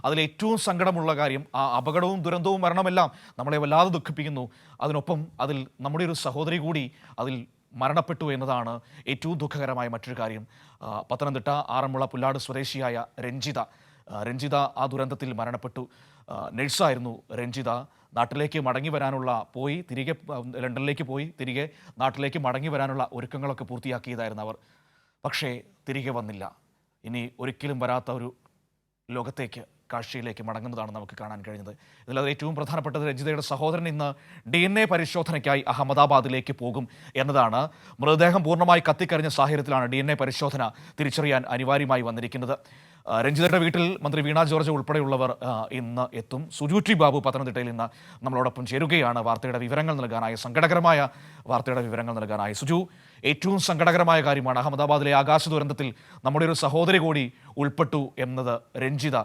അതിലേറ്റവും സങ്കടമുള്ള കാര്യം ആ അപകടവും ദുരന്തവും മരണമെല്ലാം നമ്മളെ വല്ലാതെ ദുഃഖിപ്പിക്കുന്നു. അതിനൊപ്പം അതിൽ നമ്മുടെ ഒരു സഹോദരി കൂടി അതിൽ മരണപ്പെട്ടു എന്നതാണ് ഏറ്റവും ദുഃഖകരമായ മറ്റൊരു കാര്യം. പത്തനംതിട്ട ആറന്മുള പുല്ലാട് സ്വദേശിയായ രഞ്ജിത ആ ദുരന്തത്തിൽ മരണപ്പെട്ടു. നഴ്സായിരുന്നു രഞ്ജിത. നാട്ടിലേക്ക് മടങ്ങി വരാനുള്ള തിരികെ ലണ്ടനിലേക്ക് പോയി തിരികെ നാട്ടിലേക്ക് മടങ്ങി വരാനുള്ള ഒരുക്കങ്ങളൊക്കെ പൂർത്തിയാക്കിയതായിരുന്നു അവർ. പക്ഷേ തിരികെ വന്നില്ല. ഇനി ഒരിക്കലും വരാത്ത ഒരു ലോകത്തേക്ക്, കാഴ്ചയിലേക്ക് മടങ്ങുന്നതാണ് നമുക്ക് കാണാൻ കഴിഞ്ഞത്. ഇതിലത് ഏറ്റവും പ്രധാനപ്പെട്ടത് രഞ്ജിതയുടെ സഹോദരൻ ഇന്ന് DNA പരിശോധനയ്ക്കായി അഹമ്മദാബാദിലേക്ക് പോകും എന്നതാണ്. മൃതദേഹം പൂർണ്ണമായി കത്തിക്കരിഞ്ഞ സാഹചര്യത്തിലാണ് DNA പരിശോധന തിരിച്ചറിയാൻ അനിവാര്യമായി വന്നിരിക്കുന്നത്. രഞ്ജിതയുടെ വീട്ടിൽ മന്ത്രി വീണ ജോർജ് ഉൾപ്പെടെയുള്ളവർ ഇന്ന് എത്തും. സുജു ടി ബാബു പത്തനംതിട്ടയിൽ ഇന്ന് നമ്മളോടൊപ്പം ചേരുകയാണ് വാർത്തയുടെ വിവരങ്ങൾ നൽകാനായി, സങ്കടകരമായ വാർത്തയുടെ വിവരങ്ങൾ നൽകാനായി. സുജു, ഏറ്റവും സങ്കടകരമായ കാര്യമാണ് അഹമ്മദാബാദിലെ ആകാശ ദുരന്തത്തിൽ നമ്മുടെ ഒരു സഹോദരി കൂടി ഉൾപ്പെട്ടു എന്നത്. രഞ്ജിത,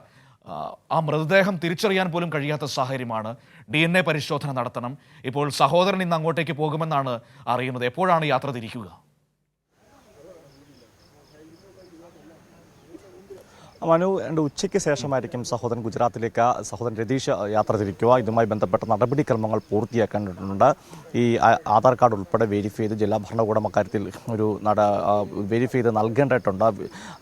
ആ മൃതദേഹം തിരിച്ചറിയാൻ പോലും കഴിയാത്ത സാഹചര്യമാണ്. DNA പരിശോധന നടത്തണം. ഇപ്പോൾ സഹോദരൻ ഇന്ന് അങ്ങോട്ടേക്ക് പോകുമെന്നാണ് അറിയുന്നത്. എപ്പോഴാണ് യാത്ര തിരിക്കുക? മനു, എൻ്റെ ഉച്ചയ്ക്ക് ശേഷമായിരിക്കും സഹോദരൻ രതീഷ് യാത്ര തിരിക്കുക. ഇതുമായി ബന്ധപ്പെട്ട നടപടിക്രമങ്ങൾ പൂർത്തിയാക്കേണ്ടതുണ്ട്. ഈ ആധാർ കാർഡ് ഉൾപ്പെടെ വെരിഫൈ ചെയ്ത് ജില്ലാ ഭരണകൂടം അക്കാര്യത്തിൽ ഒരു വെരിഫൈ ചെയ്ത് നൽകേണ്ടതുണ്ട്.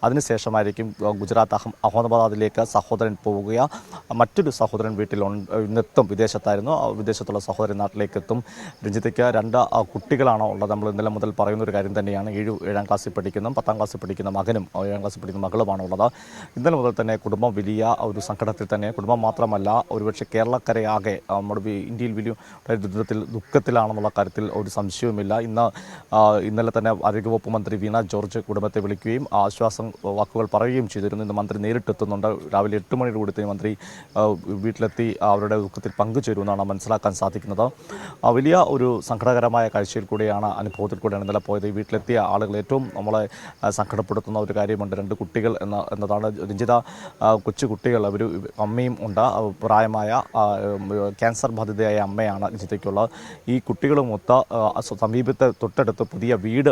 അതിനുശേഷമായിരിക്കും ഗുജറാത്ത് അഹമ്മദാബാദിലേക്ക് സഹോദരൻ പോവുക. മറ്റൊരു സഹോദരൻ ഇന്നെത്തും. വിദേശത്തുള്ള സഹോദരൻ നാട്ടിലേക്ക് എത്തും. രഞ്ജിതയ്ക്ക് 2 കുട്ടികളാണ് ഉള്ളത്. നമ്മൾ ഇന്നലെ മുതൽ പറയുന്ന ഒരു കാര്യം തന്നെയാണ്. 7ാം ക്ലാസ്സിൽ പഠിക്കുന്ന 10ാം ക്ലാസ്സിൽ പഠിക്കുന്ന മകനും 7ാം ക്ലാസ്സിൽ പഠിക്കുന്ന മകളുമാണ് ഉള്ളത്. ഇന്നലെ മുതൽ തന്നെ കുടുംബം വലിയ ഒരു സങ്കടത്തിൽ തന്നെ. കുടുംബം മാത്രമല്ല, ഒരുപക്ഷെ കേരളക്കരയാകെ നമ്മുടെ ഇന്ത്യയിൽ വലിയ ദുഃഖത്തിലാണെന്നുള്ള കാര്യത്തിൽ ഒരു സംശയവുമില്ല. ഇന്നലെ തന്നെ ആരോഗ്യവകുപ്പ് മന്ത്രി വീണ ജോർജ് കുടുംബത്തെ വിളിക്കുകയും ആശ്വാസം വാക്കുകൾ പറയുകയും ചെയ്തിരുന്നു. ഇന്ന് മന്ത്രി നേരിട്ടെത്തുന്നുണ്ട്. രാവിലെ 8 മണിയോട് കൂടി മന്ത്രി വീട്ടിലെത്തി അവരുടെ ദുഃഖത്തിൽ പങ്കുചേരുമെന്നാണ് മനസ്സിലാക്കാൻ സാധിക്കുന്നത്. വലിയ ഒരു സങ്കടകരമായ കാഴ്ചയിൽ കൂടെയാണ്, അനുഭവത്തിൽ കൂടെയാണ് ഇന്നലെ പോയത്. വീട്ടിലെത്തിയ ആളുകൾ ഏറ്റവും നമ്മളെ സങ്കടപ്പെടുത്തുന്ന ഒരു കാര്യമുണ്ട്. 2 കുട്ടികൾ എന്നതാണ്. രഞ്ജിത കൊച്ചു കുട്ടികൾ, അവർ അമ്മയും ഉണ്ട്. പ്രായമായ ക്യാൻസർ ബാധിതയായ അമ്മയാണ് രഞ്ജിതയ്ക്കുള്ളത്. ഈ കുട്ടികളുമൊത്ത് സമീപത്തെ തൊട്ടടുത്ത് പുതിയ വീട്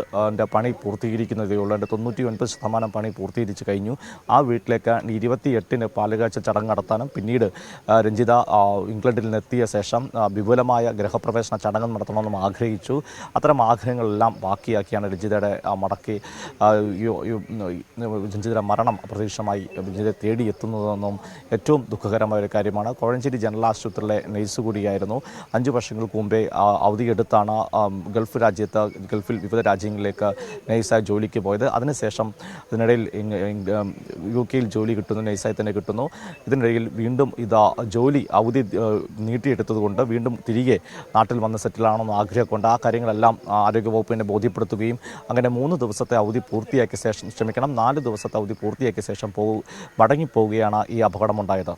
പണി പൂർത്തീകരിക്കുന്നതേ ഉള്ളൂ. 99% പണി പൂർത്തീകരിച്ച് കഴിഞ്ഞു. ആ വീട്ടിലേക്ക് 28-ന് പാലുകാഴ്ച ചടങ്ങ് നടത്താനും പിന്നീട് രഞ്ജിത ഇംഗ്ലണ്ടിൽ നിന്നെത്തിയ ശേഷം വിപുലമായ ഗൃഹപ്രവേശന ചടങ്ങ് നടത്തണമെന്നും ആഗ്രഹിച്ചു. അത്തരം ആഗ്രഹങ്ങളെല്ലാം ബാക്കിയാക്കിയാണ് രഞ്ജിതയുടെ രഞ്ജിതയുടെ മരണം അപ്രതീക്ഷിതമായി രഞ്ജിതയെ തേടിയെത്തുന്നതെന്നും ഏറ്റവും ദുഃഖകരമായ ഒരു കാര്യമാണ്. കോഴഞ്ചേരി ജനറൽ ആശുപത്രിയിലെ നഴ്സ് കൂടിയായിരുന്നു. 5 വർഷങ്ങൾക്ക് മുമ്പേ അവധിയെടുത്താണ് ഗൾഫിൽ വിവിധ രാജ്യങ്ങളിലേക്ക് നഴ്സായി ജോലിക്ക് പോയത്. അതിനുശേഷം അതിനിടയിൽ UK ജോലി കിട്ടുന്നു, നഴ്സായി തന്നെ കിട്ടുന്നു. ഇതിനിടയിൽ വീണ്ടും അവധി നീട്ടിയെടുത്തതുകൊണ്ട് വീണ്ടും തിരികെ നാട്ടിൽ വന്ന് സെറ്റിലാണെന്ന് ആഗ്രഹം കൊണ്ട് ആ കാര്യങ്ങളെല്ലാം ആരോഗ്യവകുപ്പിനെ ബോധ്യപ്പെടുത്തുകയും അങ്ങനെ 3 ദിവസത്തെ അവധി പൂർത്തിയാക്കിയ ശേഷം 4 ദിവസത്തെ അവധി പൂർത്തിയാക്കിയ ശേഷം മടങ്ങിപ്പോവുകയാണ് ഈ അപകടമുണ്ടായത്.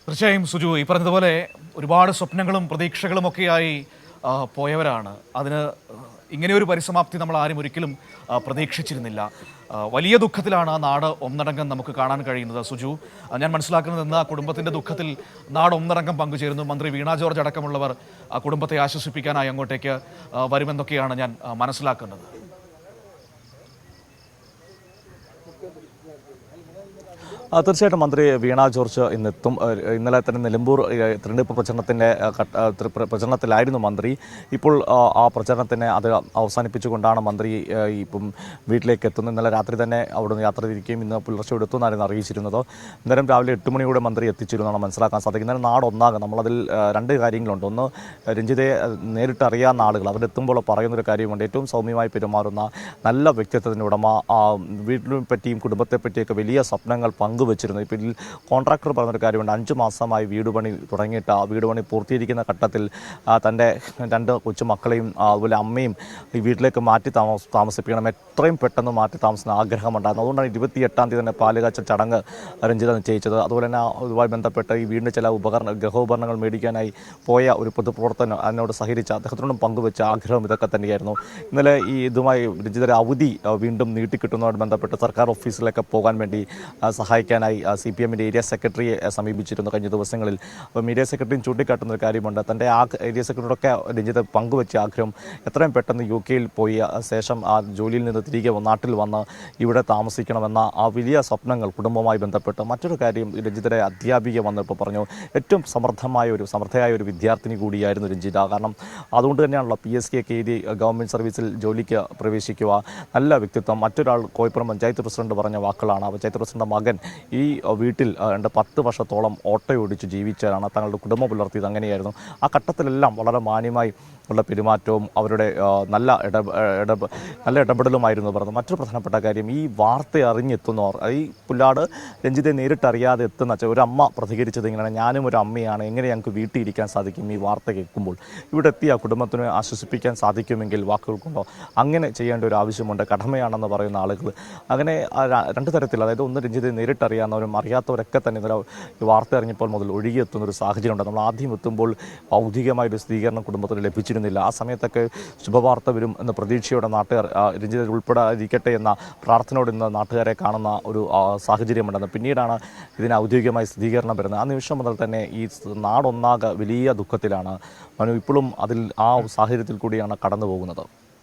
തീർച്ചയായും സുജു, ഈ പറഞ്ഞതുപോലെ ഒരുപാട് സ്വപ്നങ്ങളും പ്രതീക്ഷകളും ഒക്കെയായി പോയവരാണ്. അതിന് ഇങ്ങനെയൊരു പരിസമാപ്തി നമ്മൾ ആരും ഒരിക്കലും പ്രതീക്ഷിച്ചിരുന്നില്ല. വലിയ ദുഃഖത്തിലാണ് ആ നാട് ഒന്നടങ്കം നമുക്ക് കാണാൻ കഴിയുന്നത്. സുജു, ഞാൻ മനസ്സിലാക്കുന്നത് ഇന്ന് ആ കുടുംബത്തിൻ്റെ ദുഃഖത്തിൽ നാട് ഒന്നടങ്കം പങ്കുചേരുന്നു. മന്ത്രി വീണ ജോർജ് അടക്കമുള്ളവർ ആ കുടുംബത്തെ ആശ്വസിപ്പിക്കാനായി അങ്ങോട്ടേക്ക് വരുമെന്നൊക്കെയാണ് ഞാൻ മനസ്സിലാക്കുന്നത്. തീർച്ചയായിട്ടും മന്ത്രി വീണ ജോർജ് ഇന്നെത്തും. ഇന്നലെ തന്നെ നിലമ്പൂർ തിരഞ്ഞെടുപ്പ് പ്രചരണത്തിലായിരുന്നു മന്ത്രി. ഇപ്പോൾ ആ പ്രചരണത്തിനെ അത് അവസാനിപ്പിച്ചുകൊണ്ടാണ് മന്ത്രി ഇപ്പം വീട്ടിലേക്ക് എത്തുന്നത്. ഇന്നലെ രാത്രി തന്നെ അവിടുന്ന് യാത്ര തിരിക്കുകയും ഇന്ന് പുലർച്ചെ എത്തുമെന്നായിരുന്നു അറിയിച്ചിരുന്നത്. ഇന്നേരം രാവിലെ 8 മണിയോടെ മന്ത്രി എത്തിച്ചിരുന്നാണ് മനസ്സിലാക്കാൻ സാധിക്കുന്നത്. ഇന്നലെ നാടൊന്നാകെ നമ്മളതിൽ 2 കാര്യങ്ങളുണ്ട്. ഒന്ന്, രഞ്ജിതയെ നേരിട്ട് അറിയാവുന്ന ആളുകൾ അവരെത്തുമ്പോൾ പറയുന്നൊരു കാര്യമുണ്ട്. ഏറ്റവും സൗമ്യമായി പെരുമാറുന്ന നല്ല വ്യക്തിത്വത്തിൻ്റെ ഉടമ, വീട്ടിനെ പറ്റിയും കുടുംബത്തെ പറ്റിയൊക്കെ വലിയ സ്വപ്നങ്ങൾ പങ്കുവച്ചിരുന്നു. ഇപ്പോൾ ഇതിൽ കോൺട്രാക്ടർ പറഞ്ഞൊരു കാര്യമുണ്ട്. 5 മാസമായി വീട് പണി തുടങ്ങിയിട്ട് ആ വീട് പണി പൂർത്തീകരിക്കുന്ന ഘട്ടത്തിൽ തൻ്റെ 2 കൊച്ചുമക്കളെയും അതുപോലെ അമ്മയും ഈ വീട്ടിലേക്ക് മാറ്റി താമസിപ്പിക്കണം, എത്രയും പെട്ടെന്ന് മാറ്റി താമസിക്കുന്ന ആഗ്രഹമുണ്ടായിരുന്നു. അതുകൊണ്ടാണ് 28-ാം തീയതി തന്നെ പാലുകാഴ്ച ചടങ്ങ് രഞ്ജിത നിശ്ചയിച്ചത്. അതുപോലെ തന്നെ അതുമായി ബന്ധപ്പെട്ട് ഈ വീടിൻ്റെ ചില ഗൃഹോപകരണങ്ങൾ മേടിക്കാനായി പോയ ഒരു പൊതുപ്രവർത്തനം അതിനോട് സഹകരിച്ച അദ്ദേഹത്തിനോടും പങ്കുവെച്ച ആഗ്രഹം ഇതൊക്കെ തന്നെയായിരുന്നു. ഇന്നലെ ഇതുമായി രഞ്ജിതയുടെ അവധി വീണ്ടും നീട്ടിക്കിട്ടുന്നതുമായി ബന്ധപ്പെട്ട് സർക്കാർ ഓഫീസിലേക്ക് പോകാൻ വേണ്ടി സഹായിക്കാൻ അറിയിക്കാനായി CPM-ന്റെ ഏരിയ സെക്രട്ടറിയെ സമീപിച്ചിരുന്നു കഴിഞ്ഞ ദിവസങ്ങളിൽ. അപ്പം ഏരിയ സെക്രട്ടറിയും ചൂണ്ടിക്കാട്ടുന്ന ഒരു കാര്യമുണ്ട്. തൻ്റെ ഏരിയ സെക്രട്ടറിയോടൊക്കെ രഞ്ജിത്ത് പങ്കുവെച്ച ആഗ്രഹം എത്രയും പെട്ടെന്ന് UK-യിൽ പോയി ശേഷം ആ ജോലിയിൽ നിന്ന് തിരികെ നാട്ടിൽ വന്ന് ഇവിടെ താമസിക്കണമെന്ന ആ വലിയ സ്വപ്നങ്ങൾ കുടുംബവുമായി ബന്ധപ്പെട്ട്. മറ്റൊരു കാര്യം, രഞ്ജിത്തിൻ്റെ അധ്യാപിക വന്നപ്പോൾ പറഞ്ഞു, ഏറ്റവും സമർത്ഥയായ ഒരു വിദ്യാർത്ഥിനി കൂടിയായിരുന്നു രഞ്ജിത. കാരണം അതുകൊണ്ട് തന്നെയാണല്ലോ PSK എഴുതി ഗവൺമെൻറ് സർവീസിൽ ജോലിക്ക് പ്രവേശിക്കുക. നല്ല വ്യക്തിത്വം. മറ്റൊരാൾ കോഴിപ്പുറം പഞ്ചായത്ത് പ്രസിഡന്റ് പറഞ്ഞ വാക്കുകളാണ്. പഞ്ചായത്ത് പ്രസിഡന്റ് മകൻ ഈ വീട്ടിൽ 10 വർഷത്തോളം ഓട്ടോയോടിച്ച് ജീവിച്ചതാണ്. തങ്ങളുടെ കുടുംബം പുലർത്തിയത് അങ്ങനെയായിരുന്നു. ആ ഘട്ടത്തിലെല്ലാം വളരെ മാന്യമായി ഉള്ള പെരുമാറ്റവും അവരുടെ നല്ല ഇടപെടലുമായിരുന്നു പറഞ്ഞത്. മറ്റൊരു പ്രധാനപ്പെട്ട കാര്യം, ഈ വാർത്ത അറിഞ്ഞെത്തുന്നവർ, ഈ പുല്ലാട് രഞ്ജിത്തെ നേരിട്ടറിയാതെ എത്തുന്ന ഒരു അമ്മ പ്രതികരിച്ചത് ഇങ്ങനെയാണ്: ഞാനും ഒരു അമ്മയാണ്, എങ്ങനെ ഞങ്ങൾക്ക് വീട്ടിൽ ഇരിക്കാൻ സാധിക്കും ഈ വാർത്ത കേൾക്കുമ്പോൾ? ഇവിടെ എത്തിയ കുടുംബത്തിന് ആശ്വസിപ്പിക്കാൻ സാധിക്കുമെങ്കിൽ വാക്കുകൾ കൊണ്ടോ അങ്ങനെ ചെയ്യേണ്ട ഒരു ആവശ്യമുണ്ട്, കടമയാണെന്ന് പറയുന്ന ആളുകൾ. അങ്ങനെ രണ്ട് തരത്തിൽ, അതായത് ഒന്ന് രഞ്ജിത്തെ നേരിട്ടറിയാവുന്നവരും അറിയാത്തവരൊക്കെ തന്നെ ഇന്നലെ ഈ വാർത്ത അറിഞ്ഞപ്പോൾ മുതൽ ഒഴുകിയെത്തുന്ന ഒരു സാഹചര്യമുണ്ട്. നമ്മൾ ആദ്യം എത്തുമ്പോൾ ഔദ്യോഗികമായൊരു സ്ഥിരീകരണം കുടുംബത്തിന് ലഭിച്ചിരുന്നില്ല. ആ സമയത്തൊക്കെ ശുഭവാർത്ത വരും എന്ന പ്രതീക്ഷയോടെ നാട്ടുകാർ രഞ്ജിത ഉൾപ്പെടാതിരിക്കട്ടെ എന്ന പ്രാർത്ഥനയോടെ ഇന്ന് നാട്ടുകാരെ കാണുന്ന ഒരു സാഹചര്യമുണ്ടെന്ന്. പിന്നീടാണ് ഇതിന് ഔദ്യോഗികമായി സ്ഥിരീകരണം വരുന്നത്. ആ നിമിഷം മുതൽ തന്നെ ഈ നാടൊന്നാകെ വലിയ ദുഃഖത്തിലാണ്. മനു ഇപ്പോഴും ആ സാഹചര്യത്തിൽ കൂടിയാണ് കടന്നു പോകുന്നത്.